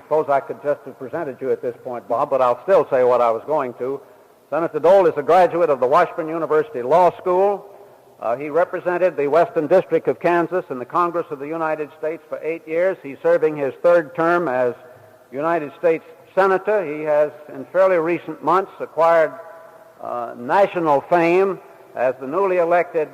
suppose I could just have presented you at this point, Bob, but I'll still say what I was going to. Senator Dole is a graduate of the Washburn University Law School. He represented the Western District of Kansas in the Congress of the United States for 8 years. He's serving his third term as United States Senator. He has, in fairly recent months, acquired national fame as the newly elected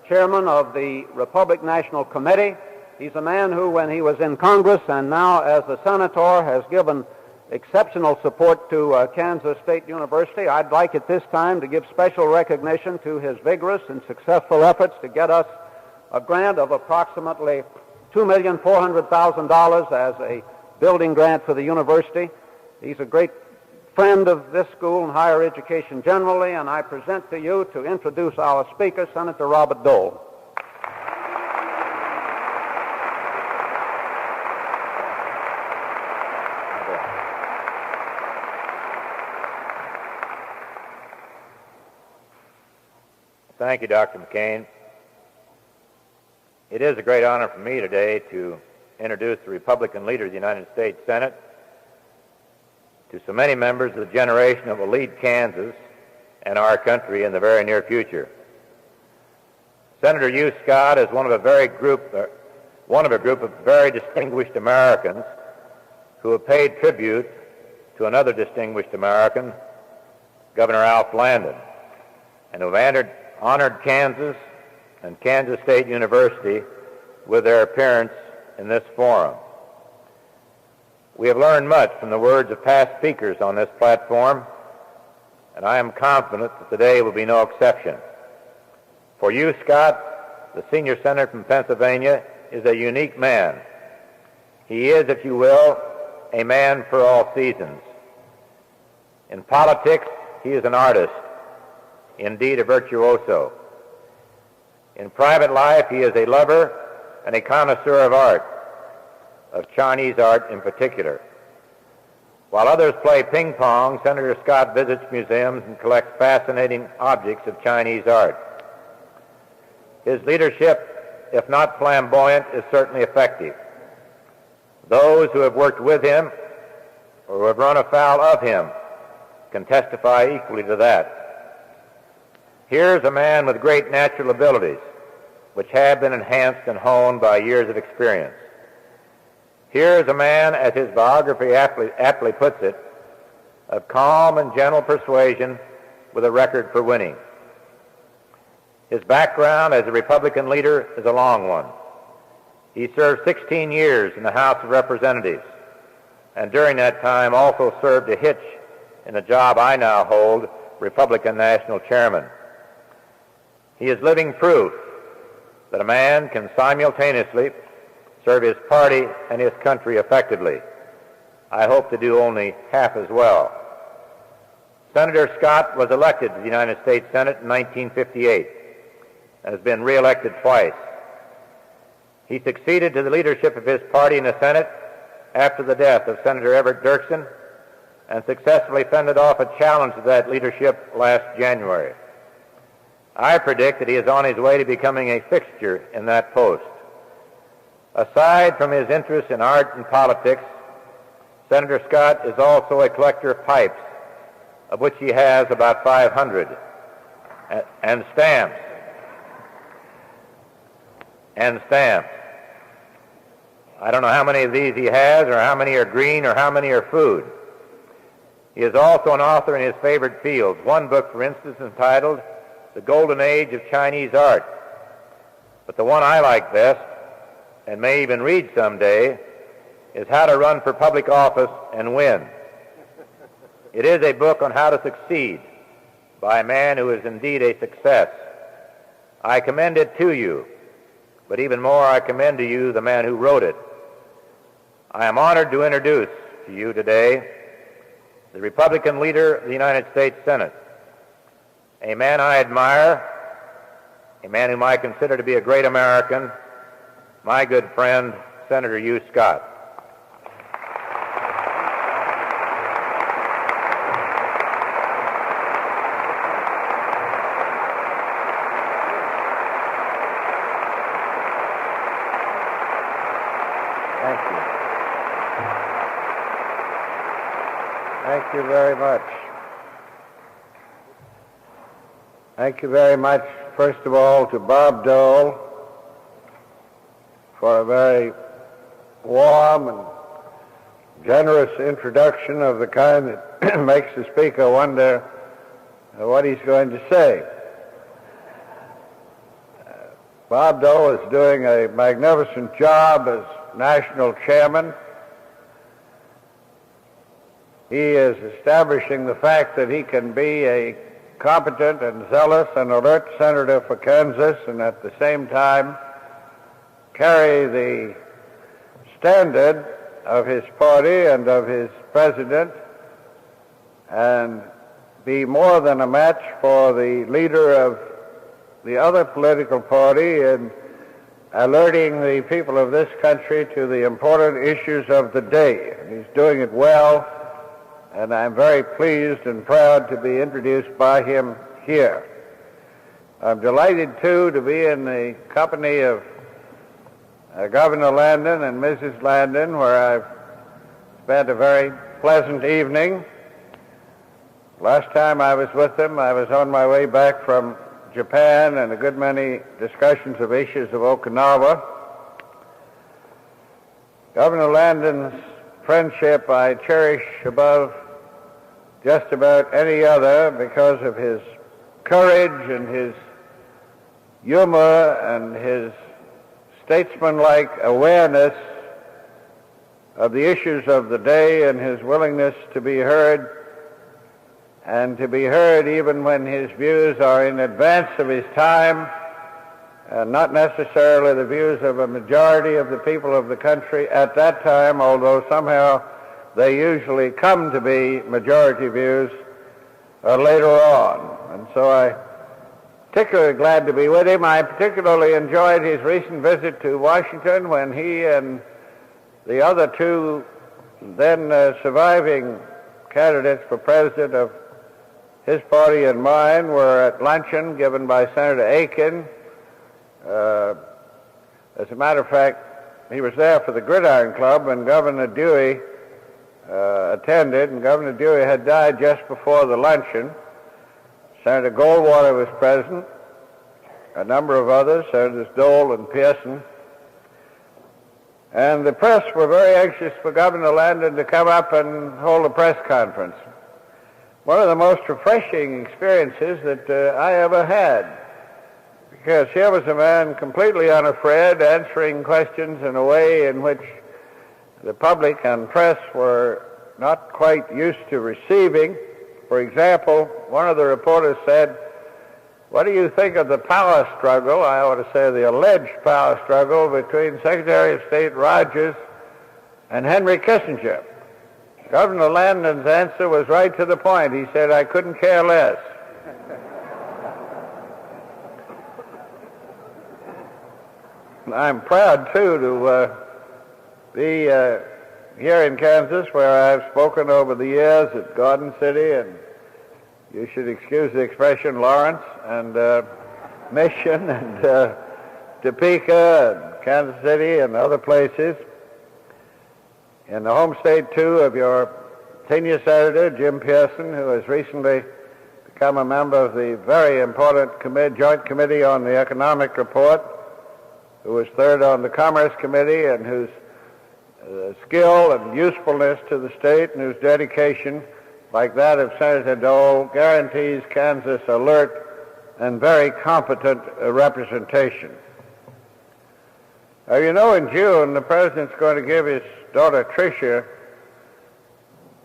chairman of the Republican National Committee. He's a man who, when he was in Congress and now as a senator, has given exceptional support to Kansas State University. I'd like at this time to give special recognition to his vigorous and successful efforts to get us a grant of approximately $2,400,000 as a building grant for the university. He's a great friend of this school and higher education generally, and I present to you to introduce our speaker, Senator Robert Dole. Thank you, Dr. McCain. It is a great honor for me today to introduce the Republican leader of the United States Senate to so many members of the generation that will lead Kansas and our country in the very near future. Senator Hugh Scott is one of a group of very distinguished Americans who have paid tribute to another distinguished American, Governor Alf Landon, and who have honored Kansas and Kansas State University with their appearance in this forum. We have learned much from the words of past speakers on this platform, and I am confident that today will be no exception. For Hugh Scott, the senior senator from Pennsylvania, is a unique man. He is, if you will, a man for all seasons. In politics, he is an artist, indeed a virtuoso. In private life, he is a lover and a connoisseur of art, of Chinese art in particular. While others play ping pong, Senator Scott visits museums and collects fascinating objects of Chinese art. His leadership, if not flamboyant, is certainly effective. Those who have worked with him or who have run afoul of him can testify equally to that. Here's a man with great natural abilities, which have been enhanced and honed by years of experience. Here's a man, as his biography aptly puts it, of calm and gentle persuasion with a record for winning. His background as a Republican leader is a long one. He served 16 years in the House of Representatives, and during that time also served a hitch in the job I now hold, Republican National Chairman. He is living proof that a man can simultaneously serve his party and his country effectively. I hope to do only half as well. Senator Scott was elected to the United States Senate in 1958 and has been re-elected twice. He succeeded to the leadership of his party in the Senate after the death of Senator Everett Dirksen and successfully fended off a challenge to that leadership last January. I predict that he is on his way to becoming a fixture in that post. Aside from his interest in art and politics, Senator Scott is also a collector of pipes, of which he has about 500, and stamps. I don't know how many of these he has, or how many are green, or how many are food. He is also an author in his favorite fields. One book, for instance, entitled The Golden Age of Chinese Art. But the one I like best, and may even read someday, is How to Run for Public Office and Win. It is a book on how to succeed by a man who is indeed a success. I commend it to you, but even more I commend to you the man who wrote it. I am honored to introduce to you today the Republican leader of the United States Senate, a man I admire, a man whom I consider to be a great American, my good friend, Senator Hugh Scott. Thank you. you very much. Thank you very much, first of all, to Bob Dole for a very warm and generous introduction of the kind that makes the speaker wonder what he's going to say. Bob Dole is doing a magnificent job as national chairman. He is establishing the fact that he can be a competent and zealous and alert senator for Kansas and at the same time carry the standard of his party and of his president and be more than a match for the leader of the other political party in alerting the people of this country to the important issues of the day. He's doing it well, and I'm very pleased and proud to be introduced by him here. I'm delighted, too, to be in the company of Governor Landon and Mrs. Landon, where I've spent a very pleasant evening. Last time I was with them, I was on my way back from Japan and a good many discussions of issues of Okinawa. Governor Landon's friendship I cherish above just about any other because of his courage and his humor and his statesmanlike awareness of the issues of the day and his willingness to be heard, and to be heard even when his views are in advance of his time, and not necessarily the views of a majority of the people of the country at that time, although somehow they usually come to be majority views later on. And so I'm particularly glad to be with him. I particularly enjoyed his recent visit to Washington when he and the other two then surviving candidates for president of his party and mine were at luncheon given by Senator Aiken. As a matter of fact, he was there for the Gridiron Club, and Governor Dewey attended, and Governor Dewey had died just before the luncheon. Senator Goldwater was present, a number of others, Senators Dole and Pearson. And the press were very anxious for Governor Landon to come up and hold a press conference. One of the most refreshing experiences that I ever had, because here was a man completely unafraid, answering questions in a way in which the public and press were not quite used to receiving. For example, one of the reporters said, "What do you think of the power struggle," I ought to say the alleged power struggle, between Secretary of State Rogers and Henry Kissinger? Governor Landon's answer was right to the point. He said, "I couldn't care less." I'm proud, too, to be here in Kansas, where I've spoken over the years at Garden City, and you should excuse the expression, Lawrence, and Mission, and Topeka, and Kansas City, and other places. In the home state, too, of your senior senator, Jim Pearson, who has recently become a member of the very important Joint Committee on the Economic Report, who was third on the Commerce Committee, and whose skill and usefulness to the state and whose dedication, like that of Senator Dole, guarantees Kansas alert and very competent representation. You know, in June, the President's going to give his daughter Tricia,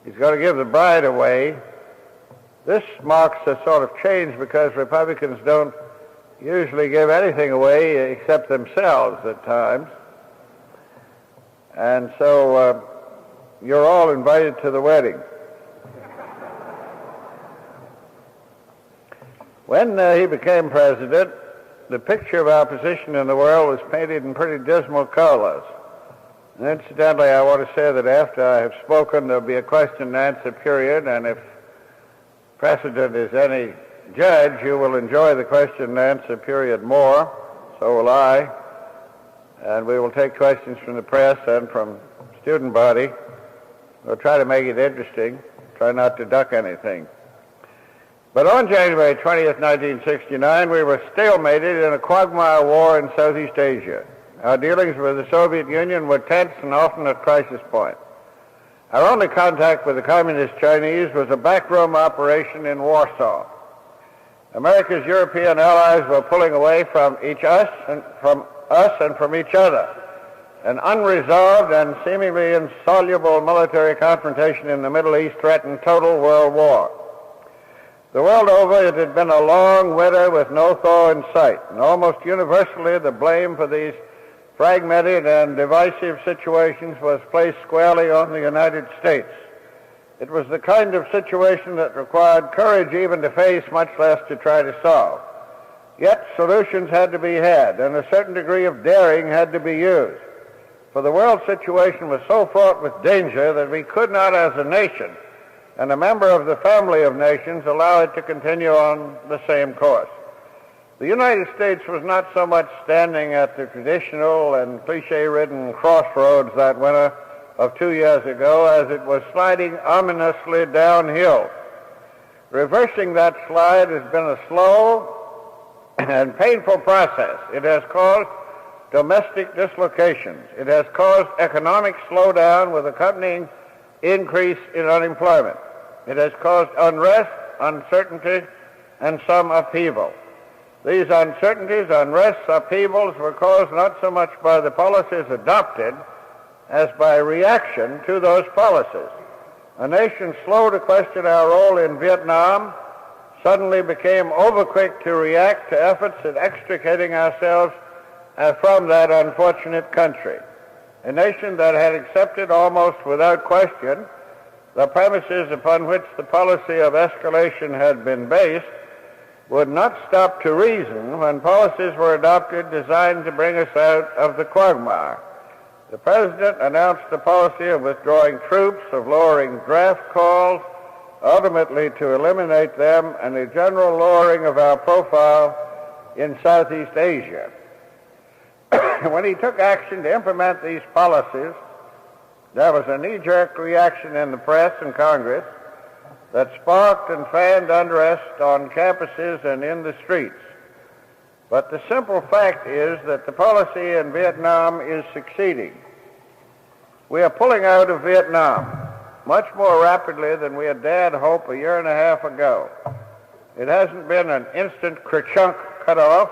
he's going to give the bride away. This marks a sort of change because Republicans don't usually give anything away except themselves at times. And so you're all invited to the wedding. When he became president, the picture of our position in the world was painted in pretty dismal colors. And incidentally, I want to say that after I have spoken, there'll be a question and answer period, and if precedent is any judge, you will enjoy the question and answer period more. So will I. And we will take questions from the press and from student body. We'll try to make it interesting. try not to duck anything. But on January 20th, 1969, we were stalemated in a quagmire war in Southeast Asia. Our dealings with the Soviet Union were tense and often at crisis point. Our only contact with the Communist Chinese was a backroom operation in Warsaw. America's European allies were pulling away from us and from each other. An unresolved and seemingly insoluble military confrontation in the Middle East threatened total world war. The world over, it had been a long winter with no thaw in sight, and almost universally the blame for these fragmented and divisive situations was placed squarely on the United States. It was the kind of situation that required courage even to face, much less to try to solve. Yet solutions had to be had, and a certain degree of daring had to be used. For the world situation was so fraught with danger that we could not, as a nation and a member of the family of nations, allow it to continue on the same course. The United States was not so much standing at the traditional and cliche-ridden crossroads that winter of 2 years ago as it was sliding ominously downhill. Reversing that slide has been a slow and painful process. It has caused domestic dislocations. It has caused economic slowdown with accompanying increase in unemployment. It has caused unrest, uncertainty, and some upheaval. These uncertainties, unrests, upheavals were caused not so much by the policies adopted as by reaction to those policies. A nation slow to question our role in Vietnam suddenly became overquick to react to efforts at extricating ourselves from that unfortunate country. A nation that had accepted almost without question the premises upon which the policy of escalation had been based would not stop to reason when policies were adopted designed to bring us out of the quagmire. The President announced the policy of withdrawing troops, of lowering draft calls, ultimately to eliminate them, and a general lowering of our profile in Southeast Asia. When he took action to implement these policies, there was a knee-jerk reaction in the press and Congress that sparked and fanned unrest on campuses and in the streets. But the simple fact is that the policy in Vietnam is succeeding. We are pulling out of Vietnam much more rapidly than we had dared hope a year and a half ago. It hasn't been an instant kerchunk cut off,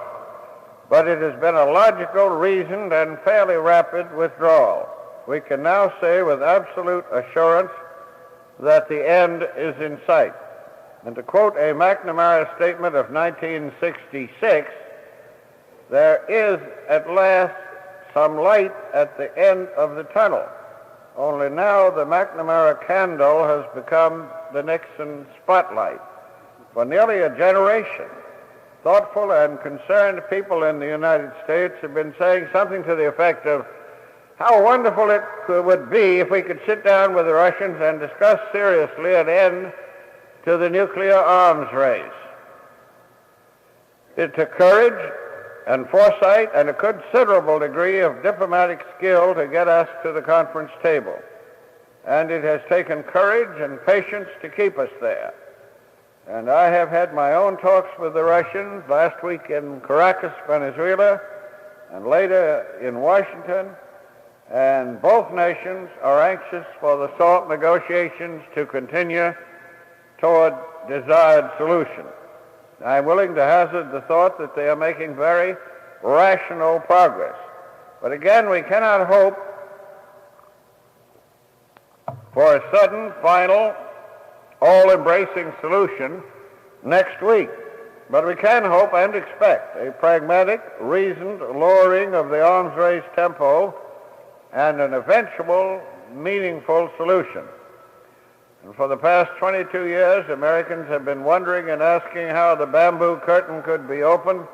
but it has been a logical, reasoned, and fairly rapid withdrawal. We can now say with absolute assurance that the end is in sight. And to quote a McNamara statement of 1966, there is at last some light at the end of the tunnel. Only now the McNamara candle has become the Nixon spotlight. For nearly a generation, thoughtful and concerned people in the United States have been saying something to the effect of how wonderful it would be if we could sit down with the Russians and discuss seriously an end to the nuclear arms race. It took courage and foresight and a considerable degree of diplomatic skill to get us to the conference table. And it has taken courage and patience to keep us there. And I have had my own talks with the Russians last week in Caracas, Venezuela, and later in Washington, and both nations are anxious for the SALT negotiations to continue toward desired solution. I am willing to hazard the thought that they are making very rational progress. But again, we cannot hope for a sudden, final, all-embracing solution next week. But we can hope and expect a pragmatic, reasoned lowering of the arms race tempo and an eventual, meaningful solution. And for the past 22 years, Americans have been wondering and asking how the bamboo curtain could be opened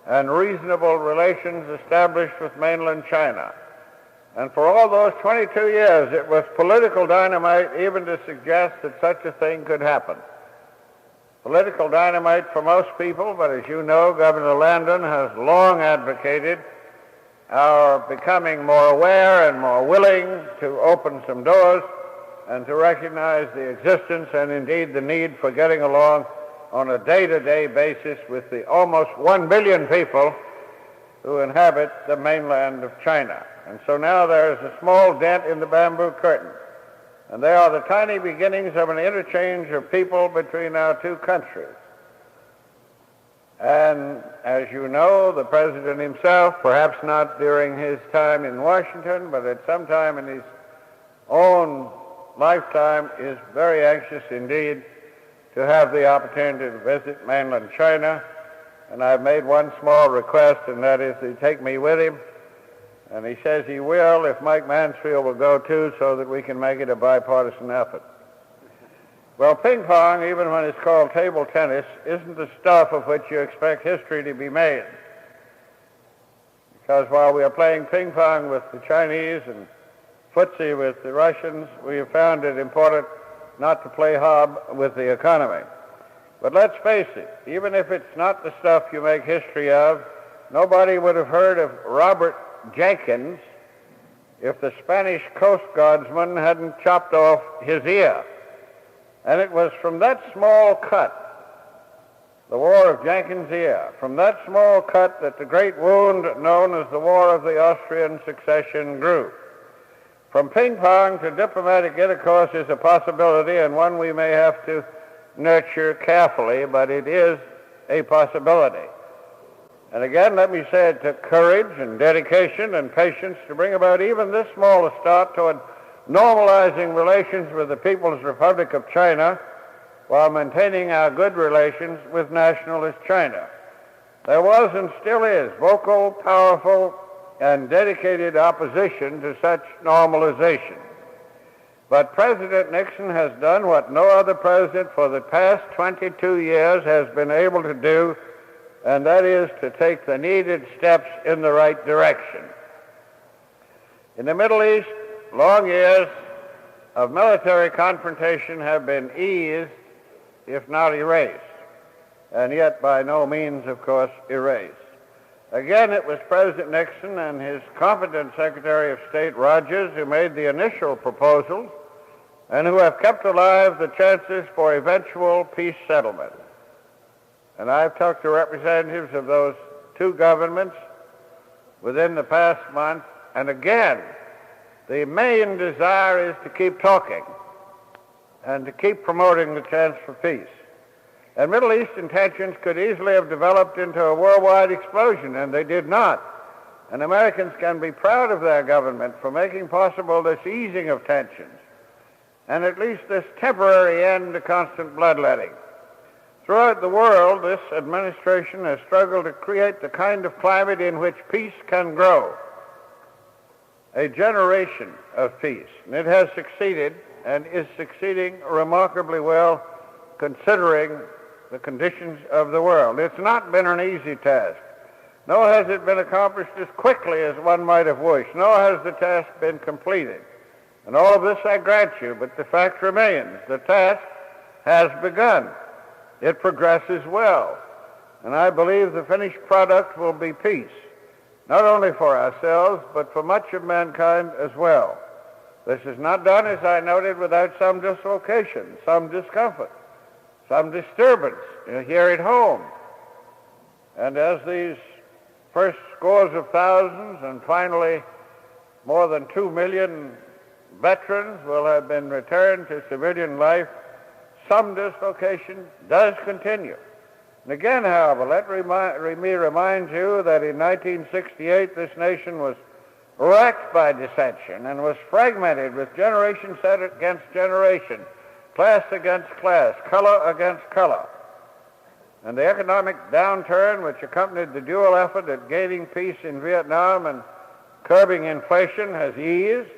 and reasonable relations established with mainland China. And for all those 22 years, it was political dynamite even to suggest that such a thing could happen. Political dynamite for most people, but as you know, Governor Landon has long advocated our becoming more aware and more willing to open some doors and to recognize the existence and indeed the need for getting along on a day-to-day basis with the almost 1 billion people who inhabit the mainland of China. And so now there is a small dent in the bamboo curtain, and they are the tiny beginnings of an interchange of people between our two countries. And as you know, the President himself, perhaps not during his time in Washington, but at some time in his own lifetime, is very anxious indeed to have the opportunity to visit mainland China. And I've made one small request, and that is that he take me with him. And he says he will if Mike Mansfield will go too, so that we can make it a bipartisan effort. Well, ping pong, even when it's called table tennis, isn't the stuff of which you expect history to be made. Because while we are playing ping pong with the Chinese and footsie with the Russians, we have found it important not to play hob with the economy. But let's face it, even if it's not the stuff you make history of, nobody would have heard of Robert Jenkins if the Spanish Coast Guardsman hadn't chopped off his ear. And it was from that small cut, the War of Jenkins' ear, from that small cut that the great wound known as the War of the Austrian Succession grew. From ping pong to diplomatic intercourse is a possibility, and one we may have to nurture carefully, but it is a possibility. And again, let me say it took courage and dedication and patience to bring about even this small a start toward normalizing relations with the People's Republic of China while maintaining our good relations with nationalist China. There was and still is vocal, powerful, and dedicated opposition to such normalization. But President Nixon has done what no other president for the past 22 years has been able to do, and that is to take the needed steps in the right direction. In the Middle East, long years of military confrontation have been eased, if not erased, and yet by no means, of course, erased. Again, it was President Nixon and his competent Secretary of State Rogers who made the initial proposals and who have kept alive the chances for eventual peace settlement. And I've talked to representatives of those two governments within the past month, and again, the main desire is to keep talking and to keep promoting the chance for peace. And Middle Eastern tensions could easily have developed into a worldwide explosion, and they did not. And Americans can be proud of their government for making possible this easing of tensions and at least this temporary end to constant bloodletting. Throughout the world, this administration has struggled to create the kind of climate in which peace can grow. A generation of peace. And it has succeeded and is succeeding remarkably well considering the conditions of the world. It's not been an easy task. Nor has it been accomplished as quickly as one might have wished. Nor has the task been completed. And all of this I grant you, but the fact remains. The task has begun. It progresses well. And I believe the finished product will be peace. Not only for ourselves, but for much of mankind as well. This is not done, as I noted, without some dislocation, some discomfort, some disturbance here at home. And as these first scores of thousands and finally more than 2 million veterans will have been returned to civilian life, some dislocation does continue. And again, however, let me remind you that in 1968 this nation was racked by dissension and was fragmented with generation set against generation, class against class, color against color. And the economic downturn which accompanied the dual effort at gaining peace in Vietnam and curbing inflation has eased.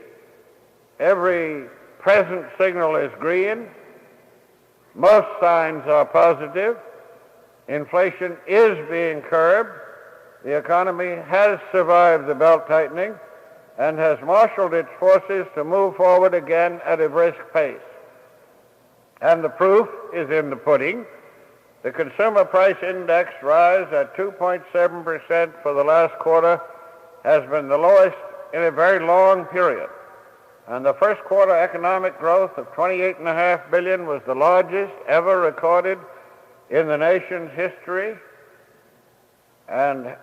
Every present signal is green. Most signs are positive. Inflation is being curbed. The economy has survived the belt-tightening and has marshaled its forces to move forward again at a brisk pace. And the proof is in the pudding. The consumer price index rise at 2.7% for the last quarter has been the lowest in a very long period. And the first quarter economic growth of $28.5 billion was the largest ever recorded in the nation's history, and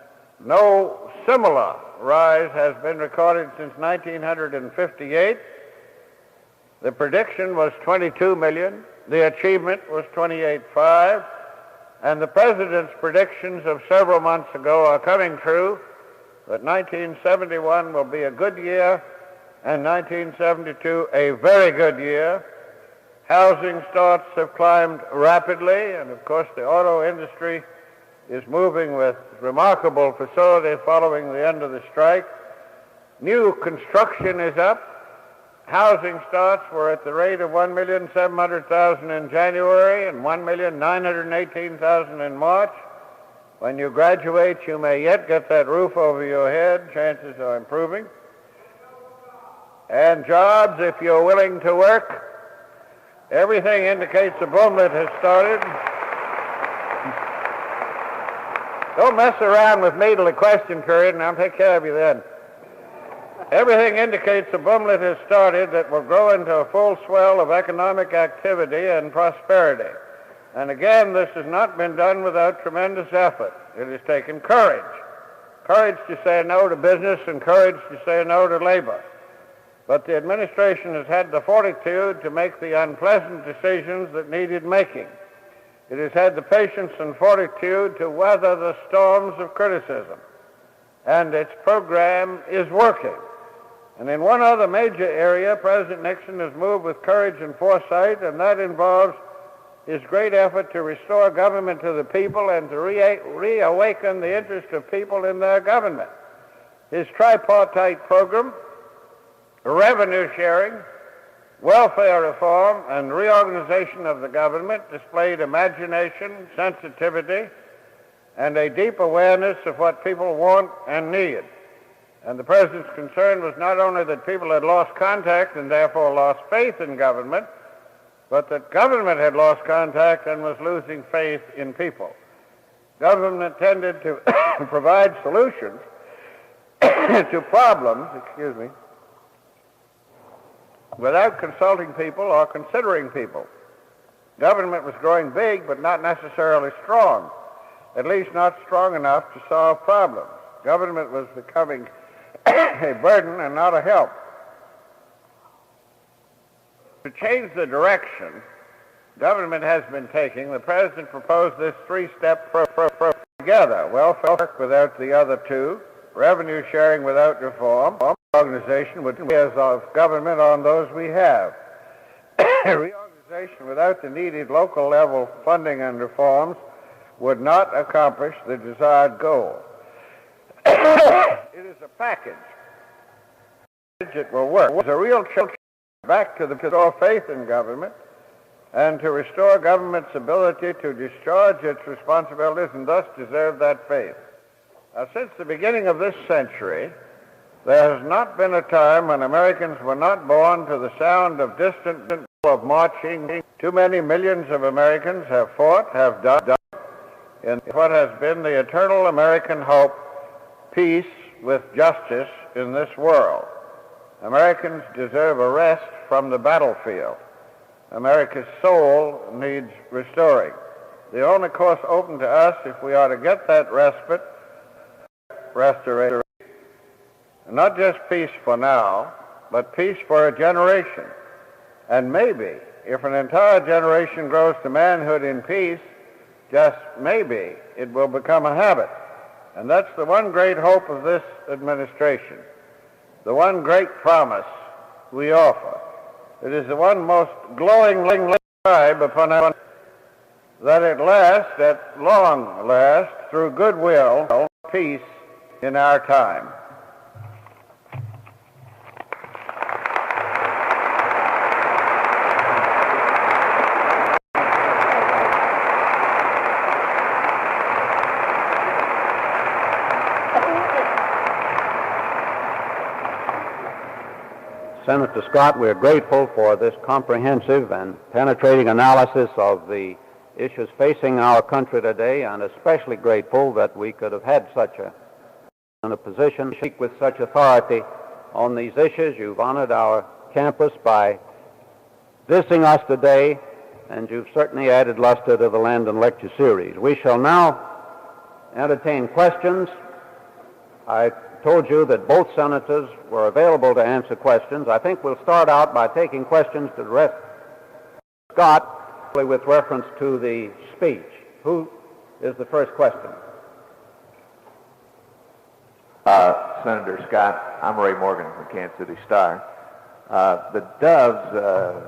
no similar rise has been recorded since 1958. The prediction was 22 million. The achievement was 28.5. And the President's predictions of several months ago are coming true, that 1971 will be a good year and 1972 a very good year. Housing starts have climbed rapidly, and of course the auto industry is moving with remarkable facility following the end of the strike. New construction is up. Housing starts were at the rate of 1,700,000 in January and 1,918,000 in March. When you graduate, you may yet get that roof over your head. Chances are improving. And jobs, if you're willing to work, everything indicates the boomlet has started. Don't mess around with me till the question period, and I'll take care of you then. Everything indicates the boomlet has started that will grow into a full swell of economic activity and prosperity. And again, this has not been done without tremendous effort. It has taken courage. Courage to say no to business and courage to say no to labor. But the administration has had the fortitude to make the unpleasant decisions that needed making. It has had the patience and fortitude to weather the storms of criticism. And its program is working. And in one other major area, President Nixon has moved with courage and foresight, and that involves his great effort to restore government to the people and to reawaken the interest of people in their government. His tripartite program, revenue sharing, welfare reform, and reorganization of the government displayed imagination, sensitivity, and a deep awareness of what people want and need. And the President's concern was not only that people had lost contact and therefore lost faith in government, but that government had lost contact and was losing faith in people. Government tended to provide solutions to problems, without consulting people or considering people. Government was growing big, but not necessarily strong, at least not strong enough to solve problems. Government was becoming a burden and not a help. To change the direction government has been taking, the President proposed this three-step program together: welfare without the other two, revenue sharing without reform, reorganization with layers of government on those we have. Reorganization without the needed local level funding and reforms would not accomplish the desired goal. It is a package. It will work. It's a real challenge back to restore faith in government and to restore government's ability to discharge its responsibilities and thus deserve that faith. Now, since the beginning of this century, there has not been a time when Americans were not born to the sound of distant of marching. Too many millions of Americans have fought, have died in what has been the eternal American hope: peace with justice in this world. Americans deserve a rest from the battlefield. America's soul needs restoring. The only course open to us, if we are to get that respite, restoration, not just peace for now, but peace for a generation. And maybe, if an entire generation grows to manhood in peace, just maybe it will become a habit. And that's the one great hope of this administration, the one great promise we offer. It is the one most glowing bribe upon us, that at last, at long last, through goodwill, peace in our time. Senator Scott, we're grateful for this comprehensive and penetrating analysis of the issues facing our country today, and especially grateful that we could have had such a position to speak with such authority on these issues. You've honored our campus by visiting us today, and you've certainly added luster to the Landon Lecture series. We shall now entertain questions. I told you that both senators were available to answer questions. I think we'll start out by taking questions to address Scott with reference to the speech. Who is the first question? Senator Scott, I'm Ray Morgan from Kansas City Star. The doves,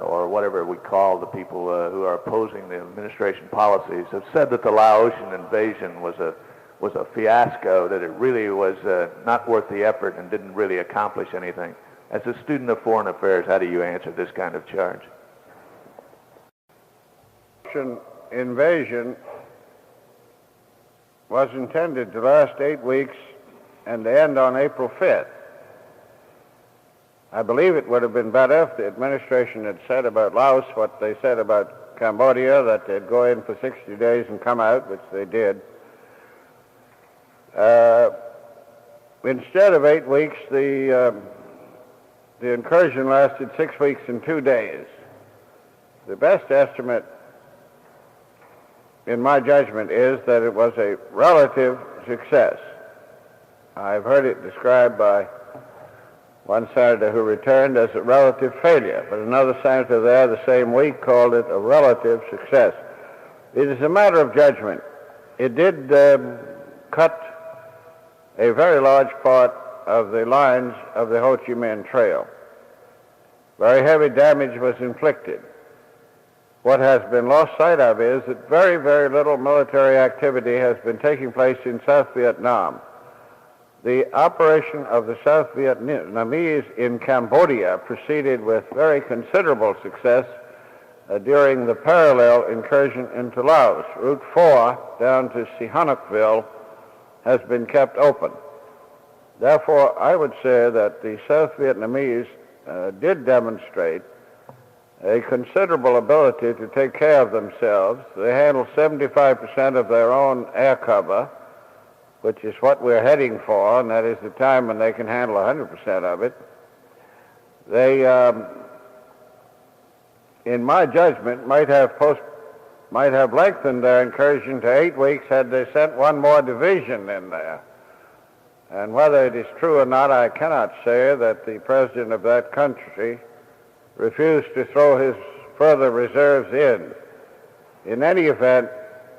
or whatever we call the people who are opposing the administration policies, have said that the Laotian invasion was a fiasco, that it really was not worth the effort and didn't really accomplish anything. As a student of foreign affairs, how do you answer this kind of charge? Laotian invasion was intended to last 8 weeks and to end on April 5th. I believe it would have been better if the administration had said about Laos what they said about Cambodia, that they'd go in for 60 days and come out, which they did. Instead of 8 weeks, the incursion lasted 6 weeks and 2 days. The best estimate, in my judgment, is that it was a relative success. I've heard it described by one senator who returned as a relative failure, but another senator there the same week called it a relative success. It is a matter of judgment. It did cut a very large part of the lines of the Ho Chi Minh Trail. Very heavy damage was inflicted. What has been lost sight of is that very, very little military activity has been taking place in South Vietnam. The operation of the South Vietnamese in Cambodia proceeded with very considerable success during the parallel incursion into Laos. Route 4 down to Sihanoukville has been kept open. Therefore, I would say that the South Vietnamese did demonstrate a considerable ability to take care of themselves. They handle 75% of their own air cover, which is what we're heading for, and that is the time when they can handle 100% of it. They, in my judgment, might have lengthened their incursion to 8 weeks had they sent one more division in there. And whether it is true or not, I cannot say that the president of that country refused to throw his further reserves in. In any event,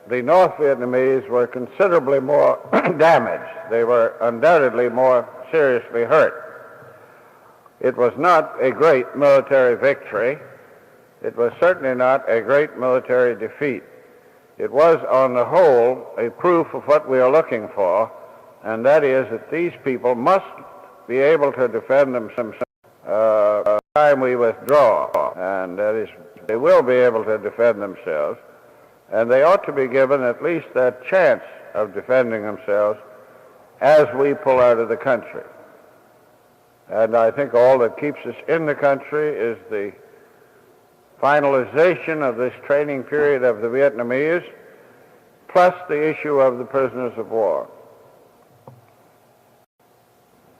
the North Vietnamese were considerably more damaged. They were undoubtedly more seriously hurt. It was not a great military victory. It was certainly not a great military defeat. It was, on the whole, a proof of what we are looking for, and that is that these people must be able to defend themselves time we withdraw, and that is, they will be able to defend themselves, and they ought to be given at least that chance of defending themselves as we pull out of the country. And I think all that keeps us in the country is the finalization of this training period of the Vietnamese, plus the issue of the prisoners of war.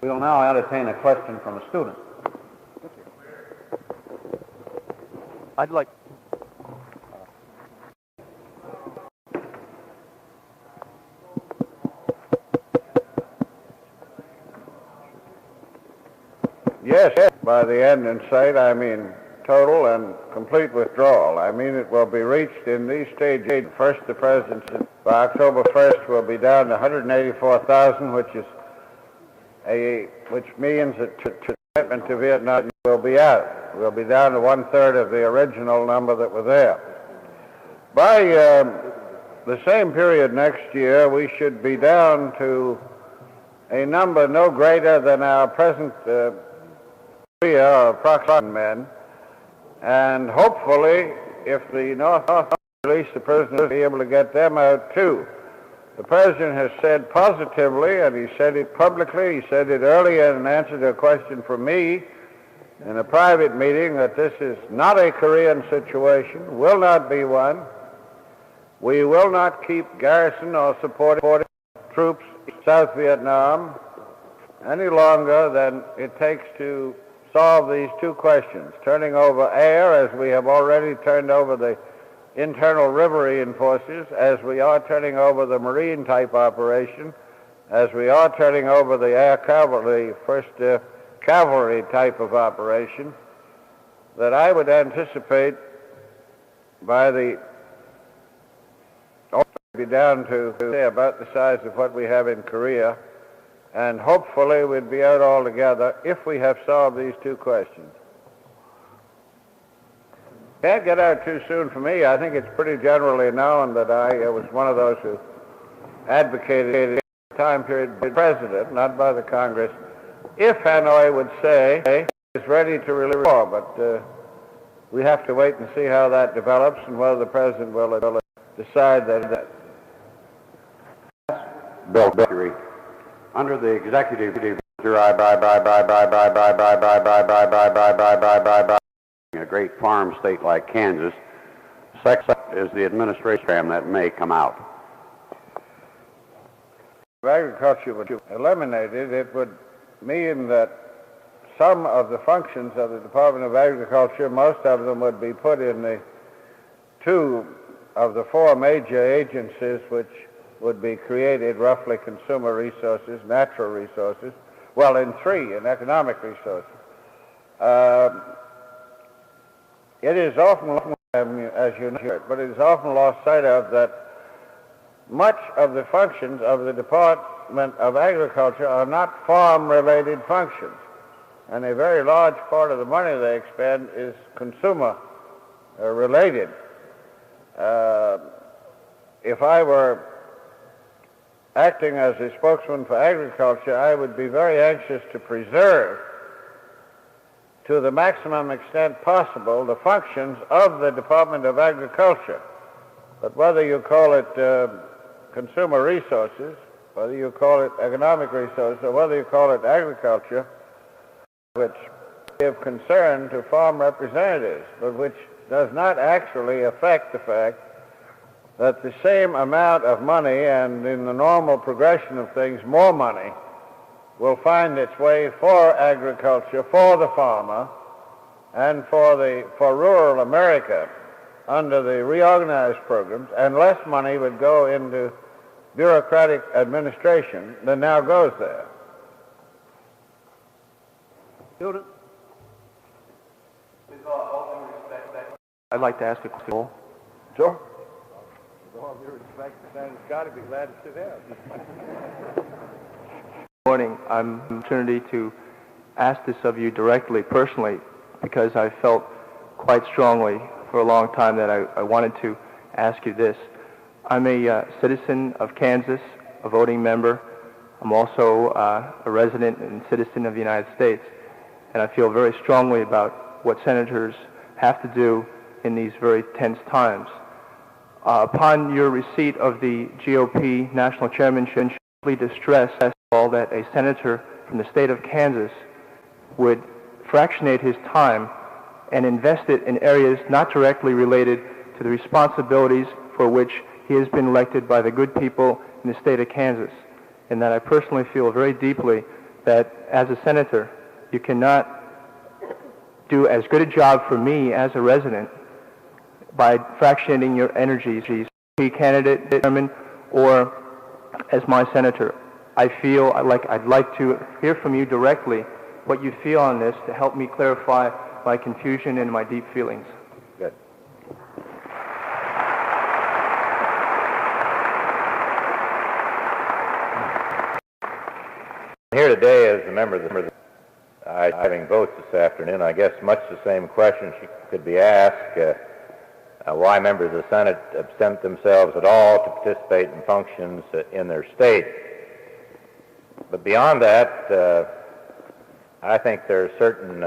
We will now entertain a question from a student. I'd like... Yes, by the end in sight, I mean total and complete withdrawal. I mean it will be reached in these stages. First, the presidency by October 1st will be down to 184,000, which means that commitment to Vietnam will be out. We'll be down to 1/3 of the original number that were there. By the same period next year, we should be down to a number no greater than our present approximately men, and hopefully, if the North release the prisoners, we'll be able to get them out too. The President has said positively, and he said it publicly, he said it earlier in answer to a question from me in a private meeting, that this is not a Korean situation, will not be one. We will not keep garrison or supporting troops in South Vietnam any longer than it takes to solve these two questions, turning over air as we have already turned over the internal riverine forces, as we are turning over the marine type operation, as we are turning over the air cavalry, first cavalry type of operation, that I would anticipate by the be down to about the size of what we have in Korea, and hopefully we'd be out altogether if we have solved these two questions. Can't get out too soon for me. I think it's pretty generally known that I was one of those who advocated a time period by the President, not by the Congress, if Hanoi would say it's ready to release war, but we have to wait and see how that develops and whether the President will decide that. Bill, under the executive a great farm state like Kansas, sex is the administration program that may come out. If agriculture would eliminate it, it would mean that some of the functions of the Department of Agriculture, most of them would be put in the two of the four major agencies which would be created, roughly consumer resources, natural resources, well, in three, in economic resources. It is often, as you know, but it is often lost sight of that much of the functions of the Department of Agriculture are not farm-related functions, and a very large part of the money they expend is consumer-related. If I were acting as a spokesman for agriculture, I would be very anxious to preserve, to the maximum extent possible, the functions of the Department of Agriculture. But whether you call it consumer resources, whether you call it economic resources, or whether you call it agriculture, which give concern to farm representatives, but which does not actually affect the fact that the same amount of money, and in the normal progression of things, more money, will find its way for agriculture, for the farmer, and for rural America under the reorganized programs, and less money would go into bureaucratic administration than now goes there. Hilda? I'd like to ask a question. Sure. With all due respect, Senator Scott would be glad to sit down. Good morning. I'm an opportunity to ask this of you directly, personally, because I felt quite strongly for a long time that I wanted to ask you this. I'm a citizen of Kansas, a voting member. I'm also a resident and citizen of the United States, and I feel very strongly about what senators have to do in these very tense times. Upon your receipt of the GOP national chairmanship, I'm deeply distressed that a senator from the state of Kansas would fractionate his time and invest it in areas not directly related to the responsibilities for which he has been elected by the good people in the state of Kansas. And that I personally feel very deeply that as a senator, you cannot do as good a job for me as a resident by fractionating your energies as a candidate, chairman, or as my senator. I feel like I'd like to hear from you directly what you feel on this to help me clarify my confusion and my deep feelings. Good. Here today as a member of the having votes this afternoon, I guess much the same question could be asked, why members of the Senate absent themselves at all to participate in functions in their state. But beyond that, I think there are certain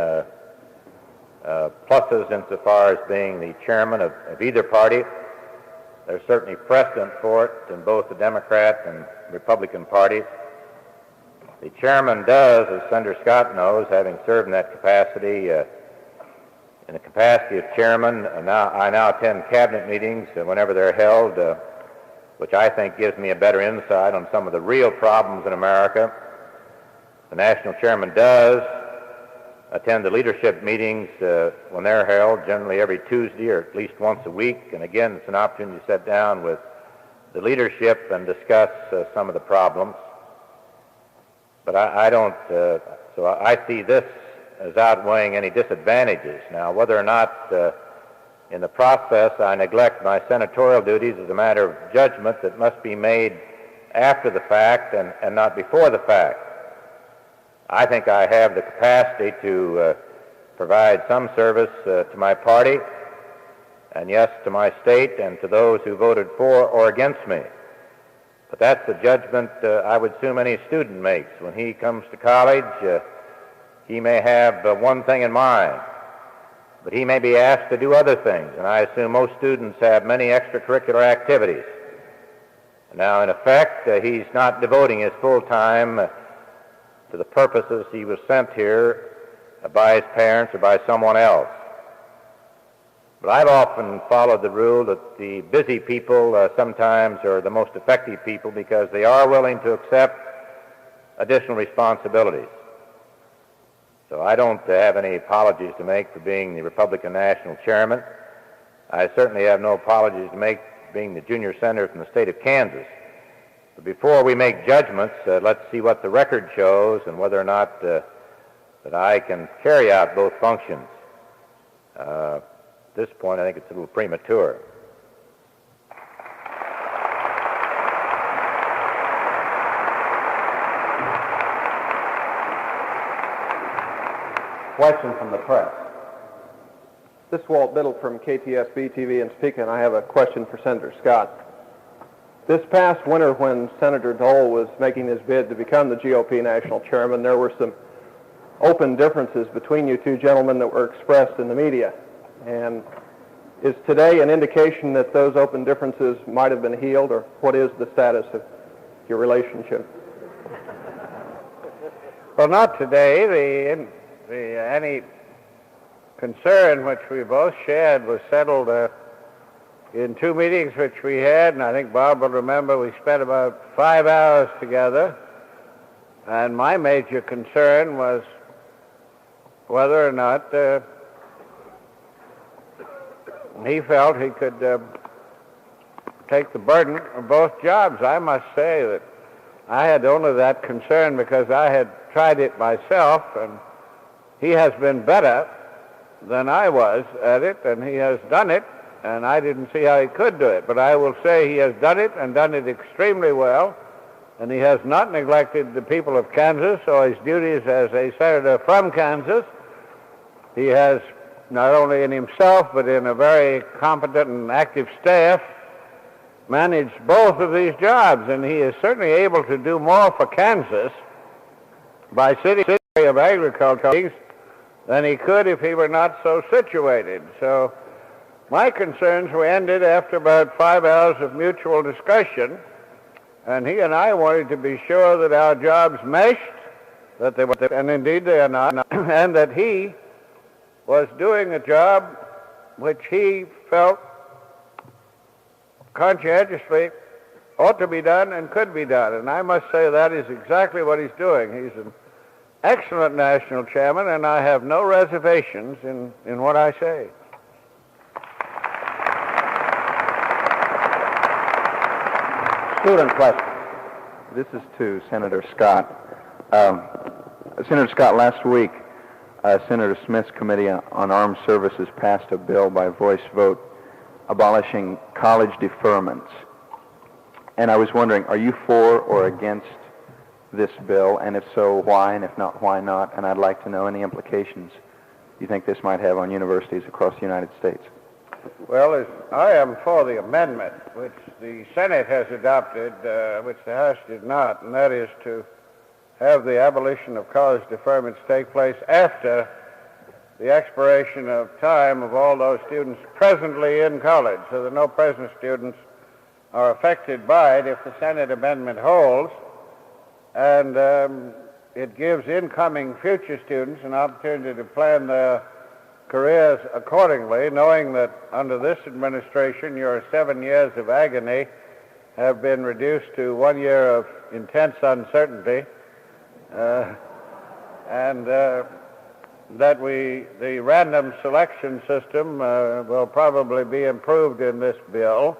pluses insofar as being the chairman of either party. There's certainly precedent for it in both the Democrat and Republican parties. The chairman does, as Senator Scott knows, having served in that capacity, in the capacity of chairman, I now attend cabinet meetings whenever they're held, which I think gives me a better insight on some of the real problems in America. The national chairman does attend the leadership meetings when they're held, generally every Tuesday or at least once a week. And again, it's an opportunity to sit down with the leadership and discuss some of the problems. But I don't, so I see this as outweighing any disadvantages. Now, whether or not in the process I neglect my senatorial duties is a matter of judgment that must be made after the fact and not before the fact. I think I have the capacity to provide some service to my party, and yes, to my state and to those who voted for or against me. But that's the judgment I would assume any student makes. When he comes to college, he may have one thing in mind, but he may be asked to do other things, and I assume most students have many extracurricular activities. Now, in effect, he's not devoting his full time to the purposes he was sent here by his parents or by someone else. But I've often followed the rule that the busy people sometimes are the most effective people because they are willing to accept additional responsibilities. So I don't have any apologies to make for being the Republican National Chairman. I certainly have no apologies to make for being the junior senator from the state of Kansas. But before we make judgments, let's see what the record shows and whether or not that I can carry out both functions. At this point, I think it's a little premature. Question from the press. This is Walt Biddle from KTSB TV in Topeka, and I have a question for Senator Scott. This past winter, when Senator Dole was making his bid to become the GOP national chairman, there were some open differences between you two gentlemen that were expressed in the media. And is today an indication that those open differences might have been healed, or what is the status of your relationship? Well, not today. Any concern which we both shared was settled in two meetings which we had, and I think Bob will remember we spent about 5 hours together, and my major concern was whether or not he felt he could take the burden of both jobs. I must say that I had only that concern because I had tried it myself, and he has been better than I was at it, and he has done it, and I didn't see how he could do it. But I will say he has done it, and done it extremely well, and he has not neglected the people of Kansas or his duties as a senator from Kansas. He has, not only in himself, but in a very competent and active staff, managed both of these jobs, and he is certainly able to do more for Kansas by City of Agriculture than he could if he were not so situated. So my concerns were ended after about 5 hours of mutual discussion, and he and I wanted to be sure that our jobs meshed, that they were, and indeed they are not, and that he was doing a job which he felt conscientiously ought to be done and could be done. And I must say that is exactly what he's doing. He's an excellent national chairman, and I have no reservations in what I say. Student question. This is to Senator Scott. Senator Scott, last week, Senator Smith's Committee on Armed Services passed a bill by voice vote abolishing college deferments. And I was wondering, are you for or against this bill? And if so, why? And if not, why not? And I'd like to know any implications you think this might have on universities across the United States. Well, I am for the amendment which the Senate has adopted, which the House did not, and that is to have the abolition of college deferments take place after the expiration of time of all those students presently in college, so that no present students are affected by it if the Senate amendment holds, and it gives incoming future students an opportunity to plan their careers accordingly, knowing that under this administration your 7 years of agony have been reduced to 1 year of intense uncertainty. And that the random selection system will probably be improved in this bill,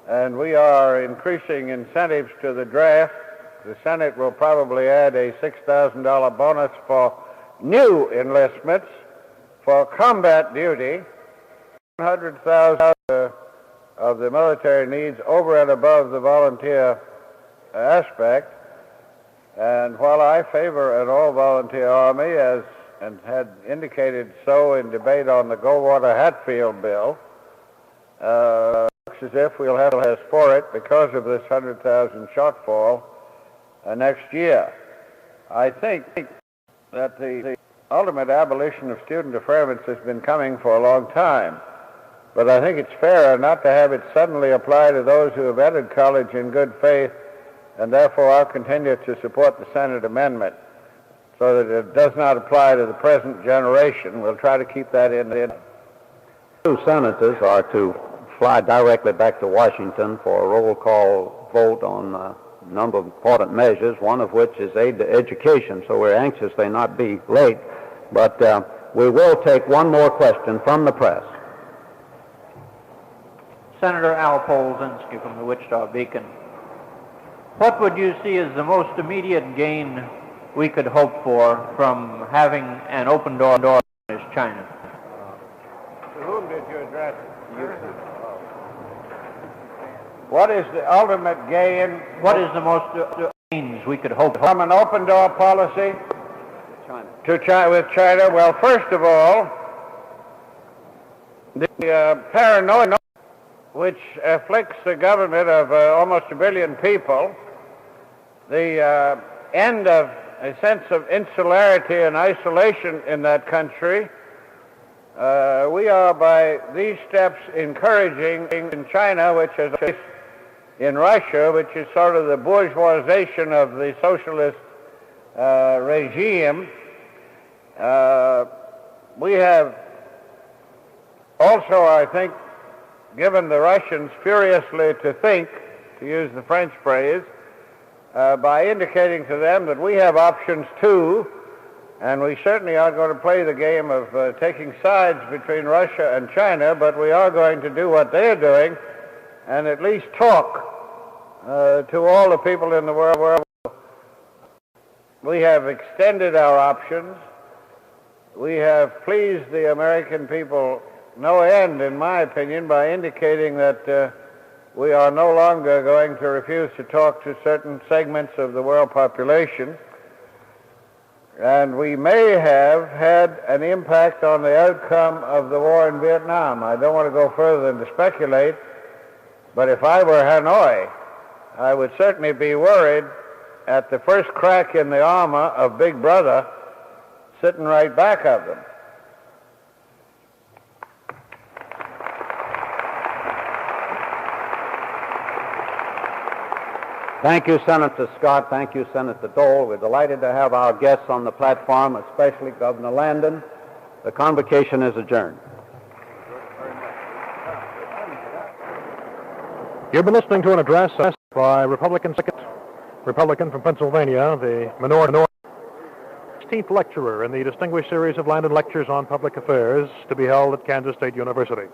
and we are increasing incentives to the draft. The Senate will probably add a $6,000 bonus for new enlistments for combat duty, 100,000 of the military needs over and above the volunteer aspect. And while I favor an all-volunteer army, and had indicated so in debate on the Goldwater-Hatfield bill, it looks as if we'll have to for it because of this 100,000 shortfall next year. I think that the ultimate abolition of student deferments has been coming for a long time, but I think it's fairer not to have it suddenly apply to those who have entered college in good faith, and therefore I'll continue to support the Senate amendment so that it does not apply to the present generation. We'll try to keep that in. Two senators are to fly directly back to Washington for a roll call vote on a number of important measures, one of which is aid to education, so we're anxious they not be late. But we will take one more question from the press. Senator Al Polzinski from the Wichita Beacon. What would you see as the most immediate gain we could hope for from having an open door as China? To whom did you address it? What is the ultimate gain? What is the most gains we could hope from an open door policy with China? Well, first of all, the paranoia which afflicts the government of almost 1 billion people, the end of a sense of insularity and isolation in that country. We are, by these steps, encouraging in China, which is in Russia, which is sort of the bourgeoisization of the socialist regime. We have also, I think, given the Russians furiously to think, to use the French phrase, by indicating to them that we have options too, and we certainly aren't going to play the game of taking sides between Russia and China, but we are going to do what they're doing and at least talk to all the people in the world. We have extended our options. We have pleased the American people no end, in my opinion, by indicating that we are no longer going to refuse to talk to certain segments of the world population. And we may have had an impact on the outcome of the war in Vietnam. I don't want to go further than to speculate, but if I were Hanoi, I would certainly be worried at the first crack in the armor of Big Brother sitting right back of them. Thank you, Senator Scott. Thank you, Senator Dole. We're delighted to have our guests on the platform, especially Governor Landon. The convocation is adjourned. You've been listening to an address by Republican from Pennsylvania, the minority 16th lecturer in the distinguished series of Landon Lectures on Public Affairs to be held at Kansas State University.